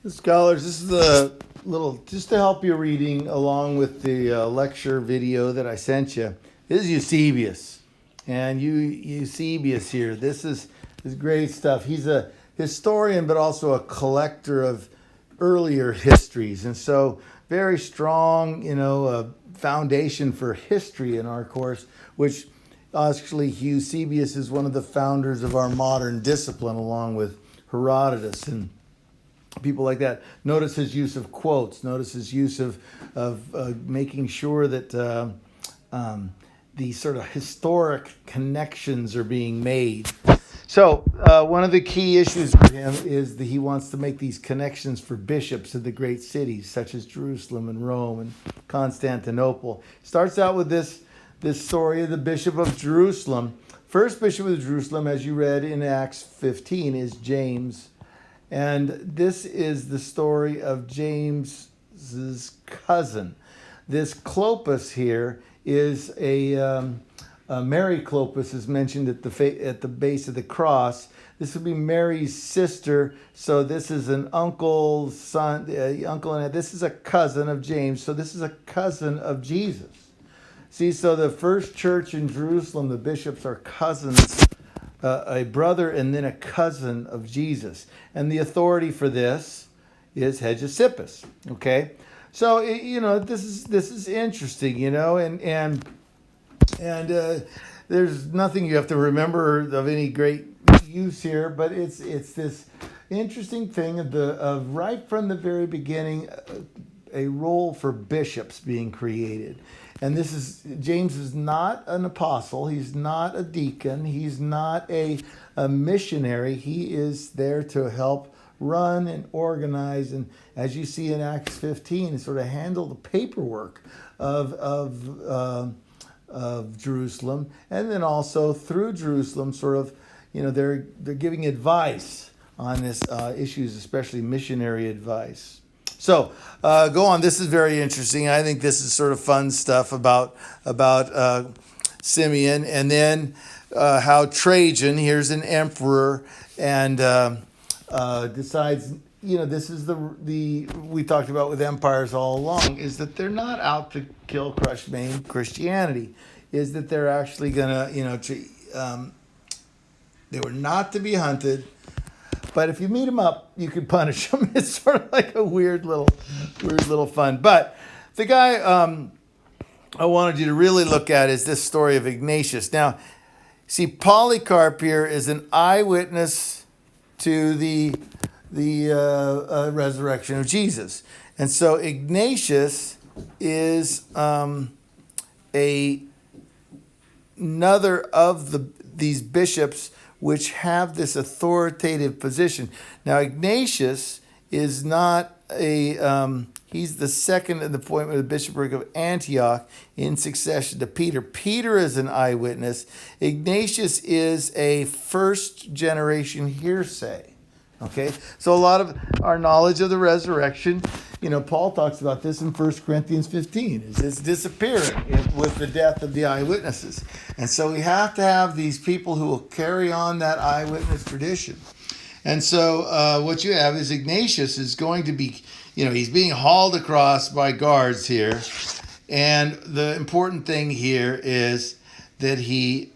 Scholars, this is a little, just to help you reading along with the lecture video that I sent you. This is Eusebius. And Eusebius here, this is great stuff. He's a historian, but also a collector of earlier histories. And so very strong, foundation for history in our course, which actually Eusebius is one of the founders of our modern discipline, along with Herodotus and people like that. Notice his use of quotes. Notice his use of making sure that these sort of historic connections are being made. So one of the key issues for him is that he wants to make these connections for bishops of the great cities, such as Jerusalem and Rome and Constantinople. Starts out with this story of the Bishop of Jerusalem. First bishop of Jerusalem, as you read in Acts 15, is James. And this is the story of James's cousin. This Clopas here is Mary Clopas is mentioned at the base of the cross. This would be Mary's sister. So this is an uncle, son, uncle, and this is a cousin of James. So this is a cousin of Jesus. See, so the first church in Jerusalem, the bishops are cousins, a brother and then a cousin of Jesus. And the authority for this is Hegesippus. Okay, so this is interesting, and there's nothing you have to remember of any great use here, but it's this interesting thing of right from the very beginning, a role for bishops being created. And James is not an apostle. He's not a deacon. He's not a missionary. He is there to help run and organize. And as you see in Acts 15, sort of handle the paperwork of Jerusalem. And then also through Jerusalem, sort of, they're giving advice on this issues, especially missionary advice. So go on. This is very interesting. I think this is sort of fun stuff about Simeon, and then how Trajan, here's an emperor, and decides. This is the we talked about with empires all along, is that they're not out to kill, crush, maim Christianity. Is that they're actually gonna, they were not to be hunted. But if you meet them up, you can punish them. It's sort of like a weird little fun. But the guy I wanted you to really look at is this story of Ignatius. Now, see, Polycarp here is an eyewitness to the resurrection of Jesus, and so Ignatius is another of these bishops which have this authoritative position. Now, Ignatius is not he's the second in the appointment of the bishopric of Antioch in succession to Peter. Peter is an eyewitness. Ignatius is a first generation hearsay. Okay, so a lot of our knowledge of the resurrection, Paul talks about this in 1 Corinthians 15, is it's disappearing with the death of the eyewitnesses. And so we have to have these people who will carry on that eyewitness tradition. And so what you have is Ignatius is going to be, he's being hauled across by guards here. And the important thing here is that he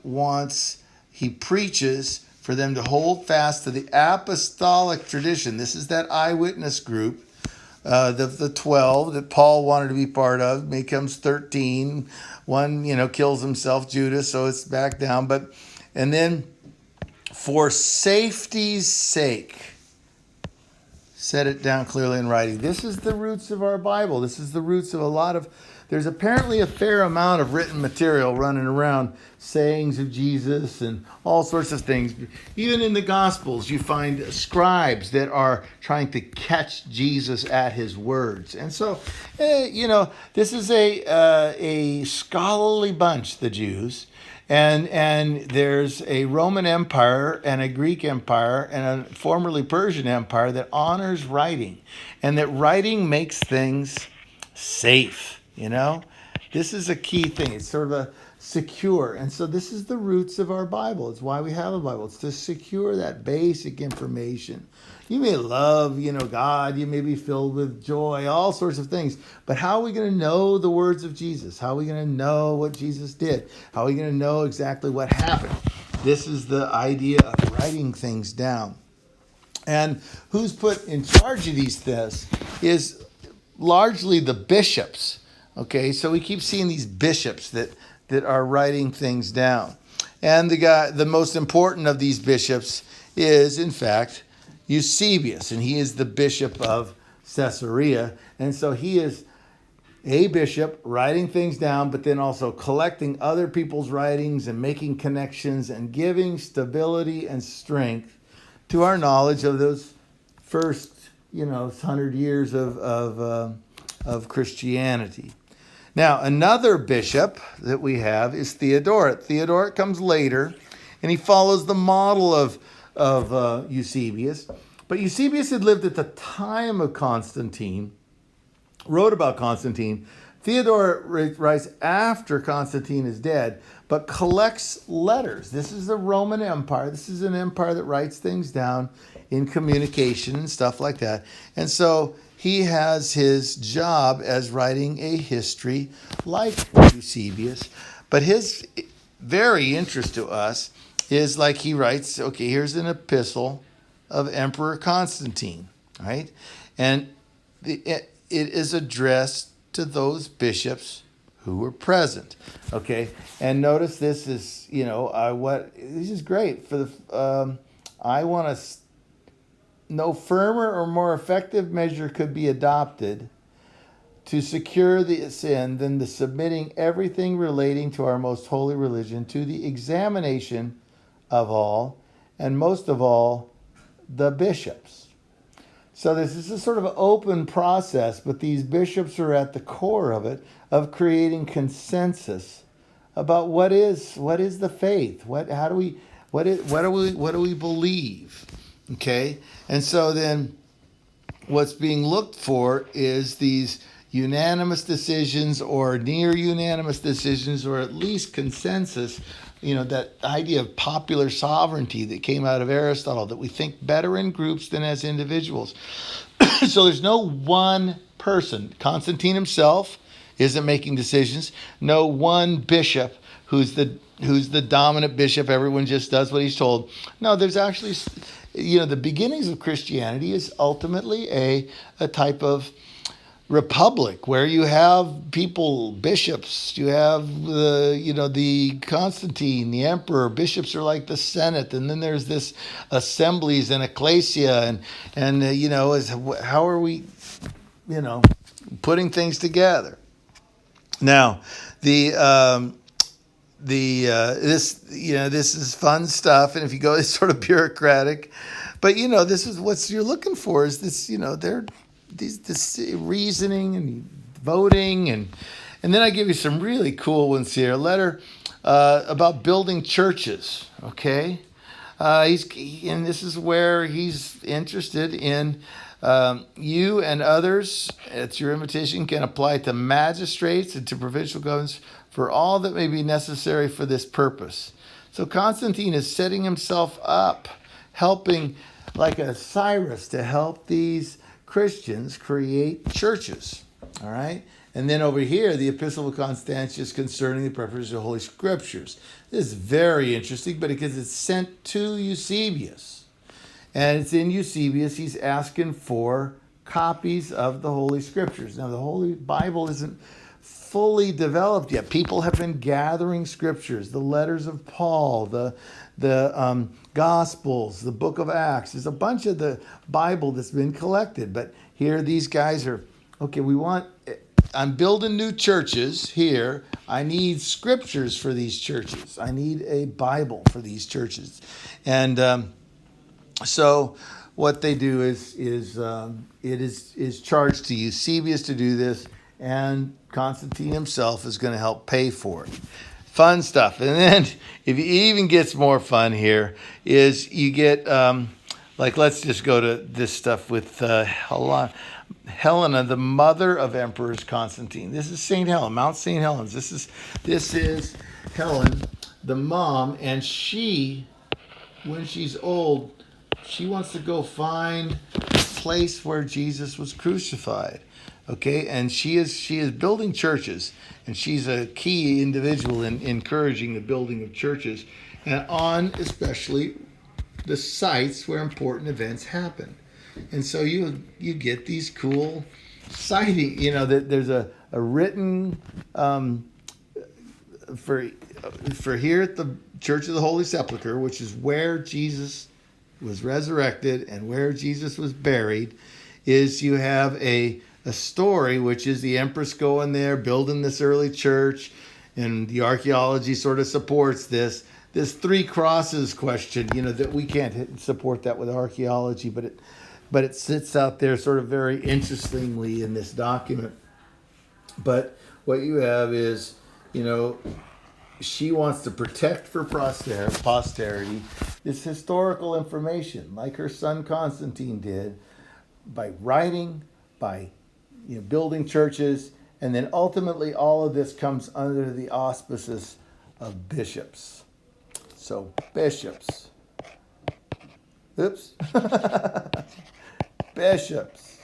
preaches for them to hold fast to the apostolic tradition. This is that eyewitness group, the 12 that Paul wanted to be part of, becomes 13. One, kills himself, Judas, so it's back down. And then for safety's sake, set it down clearly in writing. This is the roots of our Bible. This is the roots of there's apparently a fair amount of written material running around, sayings of Jesus and all sorts of things. Even in the Gospels, you find scribes that are trying to catch Jesus at his words. And so, this is a scholarly bunch, the Jews. And there's a Roman Empire and a Greek Empire and a formerly Persian Empire that honors writing, and that writing makes things safe. This is a key thing. It's sort of a secure. And so this is the roots of our Bible. It's why we have a Bible. It's to secure that basic information. You may love, God. You may be filled with joy, all sorts of things. But how are we going to know the words of Jesus? How are we going to know what Jesus did? How are we going to know exactly what happened? This is the idea of writing things down. And who's put in charge of these things is largely the bishops. Okay, so we keep seeing these bishops that are writing things down. And the most important of these bishops is, in fact, Eusebius, and he is the bishop of Caesarea. And so he is a bishop writing things down, but then also collecting other people's writings and making connections and giving stability and strength to our knowledge of those first, 100 years of Christianity. Now, another bishop that we have is Theodoret. Theodoret comes later, and he follows the model of Eusebius. But Eusebius had lived at the time of Constantine, wrote about Constantine. Theodoret writes after Constantine is dead, but collects letters. This is the Roman Empire. This is an empire that writes things down in communication and stuff like that. And so he has his job as writing a history like Eusebius. But his very interest to us is like he writes, okay, here's an epistle of Emperor Constantine, right? And it is addressed to those bishops who were present, okay? And notice this is, this is great for the, I want to, no firmer or more effective measure could be adopted to secure the sin than the submitting everything relating to our most holy religion to the examination of all, and most of all, the bishops. So this is a sort of an open process, but these bishops are at the core of it, of creating consensus about what is the faith, what do we believe, okay? And so then, what's being looked for is these unanimous decisions or near unanimous decisions, or at least consensus. That idea of popular sovereignty that came out of Aristotle, that we think better in groups than as individuals. So there's no one person. Constantine himself isn't making decisions. No one bishop who's the dominant bishop. Everyone just does what he's told. No, there's actually, the beginnings of Christianity is ultimately a type of republic where you have people, bishops, you have the Constantine, the emperor. Bishops are like the Senate, and then there's this assemblies and ecclesia, and how are we putting things together. Now this is fun stuff, and if you go, it's sort of bureaucratic, but this is what you're looking for, is this, this reasoning and voting, and then I give you some really cool ones here. A letter about building churches. Okay, and this is where he's interested in you and others. At your invitation, can apply to magistrates and to provincial governments for all that may be necessary for this purpose. So Constantine is setting himself up, helping like a Cyrus to help these Christians create churches, all right? And then over here, the Epistle of Constantius concerning the preparation of the Holy Scriptures. This is very interesting, but because it's sent to Eusebius. And it's in Eusebius, he's asking for copies of the Holy Scriptures. Now, the Holy Bible isn't fully developed yet. People have been gathering scriptures, the letters of Paul, the Gospels, the book of Acts. There's a bunch of the Bible that's been collected. But here these guys are, okay, I'm building new churches here. I need scriptures for these churches. I need a Bible for these churches. And so what they do is it is charged to Eusebius to do this, and Constantine himself is going to help pay for it. Fun stuff. And then, if it even gets more fun here, is you get, let's just go to this stuff with Helena, the mother of Emperor Constantine. This is St. Helen, Mount St. Helens. This is Helen, the mom, and she, when she's old, she wants to go find a place where Jesus was crucified. Okay, and she is building churches, and she's a key individual in encouraging the building of churches, and on especially the sites where important events happen. And so you get these cool sighting. You know that there's a written for here at the Church of the Holy Sepulchre, which is where Jesus was resurrected and where Jesus was buried, is you have a story, which is the empress going there, building this early church, and the archaeology sort of supports this. This three crosses question, that we can't support that with archaeology, but it sits out there sort of very interestingly in this document. But what you have is, she wants to protect for posterity this historical information, like her son Constantine did, by writing, by building churches, and then ultimately all of this comes under the auspices of bishops. So bishops. Oops. Bishops.